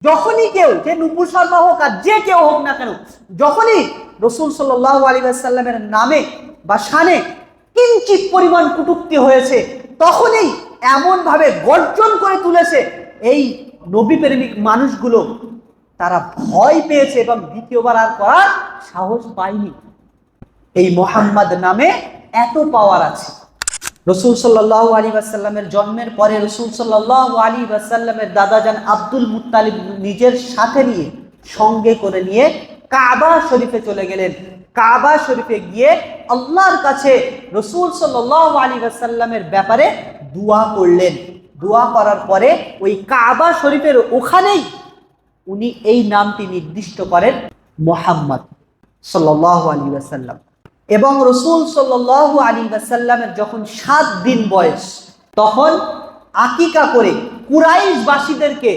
যখনই কেউ, যে নূপুর শর্মা হোক আর যে কেউ হোক না কেন, যখনই রাসূল সাল্লাল্লাহু আলাইহি ওয়াসাল্লামের নামে বা শানে কিঞ্চিত পরিমাণ কটূক্তি হয়েছে, তখনই এমন ভাবে গর্জন করে তুলেছে এই নবী প্রেমিক মানুষগুলো, তারা ভয় পেয়েছে এবং দ্বিতীয়বার আর করার সাহস পায়নি। এই মুহাম্মদ নামে এত পাওয়ার আছে। রাসূল সাল্লাল্লাহু আলাইহি ওয়াসাল্লামের জন্মের পরে রাসূল সাল্লাল্লাহু আলাইহি ওয়াসাল্লামের দাদাজান আব্দুল মুত্তালিব নিজের সাথে নিয়ে, সঙ্গে করে নিয়ে কাবা শরীফে চলে গেলেন। কাবা শরীফে গিয়ে আল্লাহর কাছে রাসূল সাল্লাল্লাহু আলাইহি ওয়াসাল্লামের ব্যাপারে দোয়া করলেন। দোয়া করার পরে ওই কাবা শরীফের ওখানেই উনি এই নামটি নির্দিষ্ট করেন, মুহাম্মদ সাল্লাল্লাহু আলাইহি ওয়াসাল্লাম। এবং রাসূল সাল্লাল্লাহু আলাইহি ওয়াসাল্লামের যখন 7 দিন বয়স, তখন আকিকা করে কুরাইশবাসীদেরকে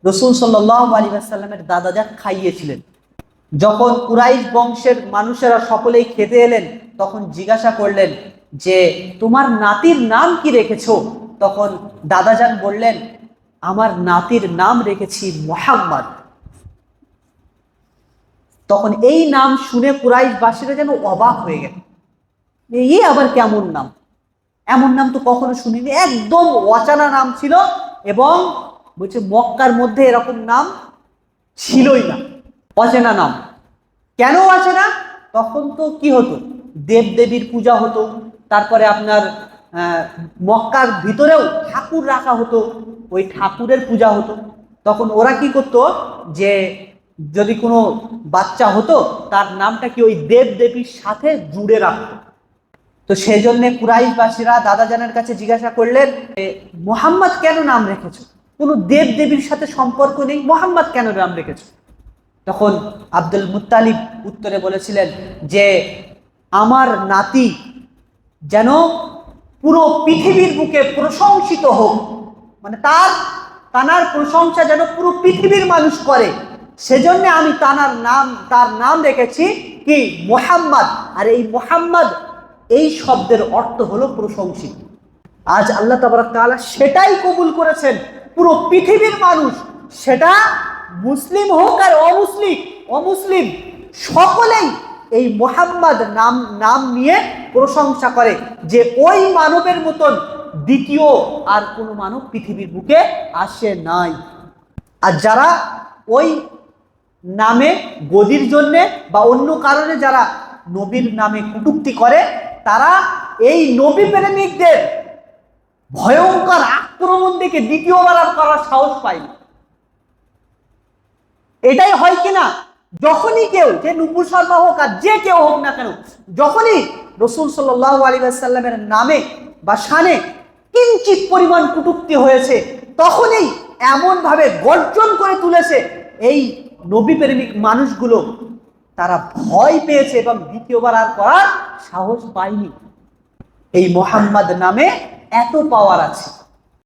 রাসূল সাল্লাল্লাহু আলাইহি ওয়াসাল্লামের দাদাজান খাইয়েছিলেন। যখন কুরাইশ বংশের মানুষেরা সকলেই খেতে এলেন, তখন জিজ্ঞাসা করলেন যে তোমার নাতির নাম কি রেখেছো? তখন দাদাজান বললেন, আমার নাতির নাম রেখেছি মুহাম্মদ। তখন এই নাম শুনে কুরাইশবাসীরা যেন অবাক হয়ে গেল, এই আবার কেমন নাম, এমন নাম তো কখনো শুনিনি, একদম অজানা নাম ছিল। এবং বলছে মক্কার মধ্যে এরকম নাম ছিলই না, অচেনা নাম। কেন অচেনা? তখন তো কি হতো, দেবদেবীর পূজা হতো, তারপরে আপনার মক্কার ভিতরেও ঠাকুর রাখা হতো, ওই ঠাকুরের পূজা হতো। তখন ওরা কি করতো, যে যদি কোনো বাচ্চা হতো তার নামটা কি ওই দেবদেবীর সাথে জুড়ে রাখতো। তো সেই জন্য কুরাইশবাসীরা দাদাজানের কাছে জিজ্ঞাসা করলেন, মুহাম্মদ কেন নাম রেখেছো? কোনো দেবদেবীর সাথে সম্পর্ক নেই, মুহাম্মদ কেন নাম রেখেছো? তখন আব্দুল মুত্তালিব উত্তরে বলেছিলেন যে আমার নাতি যেন পুরো পৃথিবীর বুকে প্রশংসিত হোক, মানে তার প্রশংসা যেন পুরো পৃথিবীর মানুষ করে, সেজন্য আমি তার নাম রেখেছি কি মুহাম্মদ। আর এই মুহাম্মদ এই শব্দের অর্থ হলো প্রশংসিত। আজ আল্লাহ তাবারক তাআলা সেটাই কবুল করেছেন। পুরো পৃথিবীর মানুষ, সেটা মুসলিম হোক আর অমুসলিম সকলেই এই মুহাম্মদ নাম নিয়ে প্রশংসা করে যে ওই মানবের মতন দ্বিতীয় আর কোনো মানব পৃথিবীর বুকে আসে নাই। আর যারা ওই নামে গদির জন্যে বা অন্য কারণে যারা নবীর নামে কটূক্তি করে, তারা এই নবী প্রেমিকদের ভয়ঙ্কর আক্রমণ দেখে দ্বিতীয়বার আর করার সাহস পায়নি। এটাই হয় কিনা, যখনই কেউ, যে নূপুর শর্মা হোক আর যে কেউ হোক না কেন, যখনই রাসূল সাল্লাল্লাহু আলাইহি ওয়াসাল্লামের নামে বা শানে কিঞ্চিত পরিমাণ কটূক্তি হয়েছে, তখনই এমন ভাবে গর্জন করে তুলেছে এই নবী প্রেমিক মানুষগুলো, তারা ভয় পেয়েছে এবং দ্বিতীয়বার আর করার সাহস পায়নি। এই মুহাম্মদ নামে এত পাওয়ার আছে।